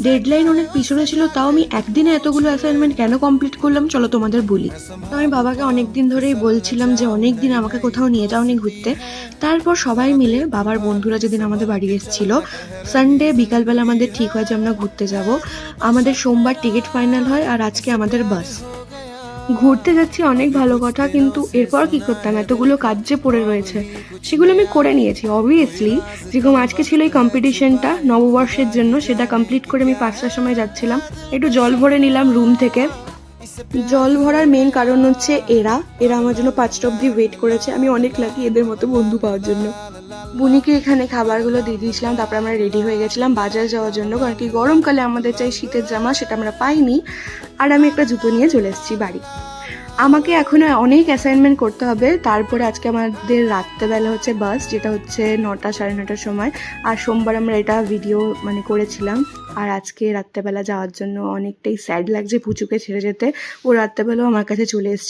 Deadline অনেক পিছনে ছিল, তাও আমি একদিনে এতগুলো অ্যাসাইনমেন্ট কেন কমপ্লিট করলাম চলো তোমাদের বলি। তো আমি বাবাকে অনেক দিন ধরেই বলছিলাম যে অনেক দিন আমাকে কোথাও নিয়ে যাওনি ঘুরতে। তারপর সবাই মিলে, বাবার বন্ধুরা যেদিন আমাদের বাড়ি এসেছিল, সানডে বিকালবেলা আমাদের ঠিক হয় যে আমরা ঘুরতে যাব। আমাদের সোমবার টিকিট ফাইনাল হয় আর আজকে আমাদের বাস। ঘুরতে যাচ্ছি অনেক ভালো কথা, কিন্তু এরপর কি করতাম, এতগুলো কাজ যে পড়ে রয়েছে সেগুলো আমি করে নিয়েছি অবভিয়াসলি। যেরকম আজকে ছিল এই কম্পিটিশনটা নববর্ষের জন্য, সেটা কমপ্লিট করে আমি 5টার সময় যাচ্ছিলাম। একটু জল ভরে নিলাম রুম থেকে। জল ভরার মেন কারণ হচ্ছে এরা এরা আমার জন্য 5টা অব্দি ওয়েট করেছে। আমি অনেক লাকি এদের মতো বন্ধু পাওয়ার জন্য। বুনিকে এখানে খাবারগুলো দিয়ে দিয়েছিলাম, তারপর আমরা রেডি হয়ে গেছিলাম বাজার যাওয়ার জন্য, কারণ কি গরমকালে আমাদের চাই শীতের জামা, সেটা আমরা পাইনি। আর আমি একটা জুতো নিয়ে চলে এসেছি বাড়ি। আমাকে এখনো অনেক অ্যাসাইনমেন্ট করতে হবে। তারপরে আজকে আমাদের রাত্রেবেলা হচ্ছে বাস, যেটা হচ্ছে 9টা 9:30টার সময়। আর সোমবার আমরা এটা ভিডিও করেছিলাম। আর আজকে রাত্রেবেলা যাওয়ার জন্য অনেকটাই স্যাড লাগছে পুচুকে ছেড়ে যেতে। ও রাত্রেবেলাও আমার কাছে চলে এসেছে।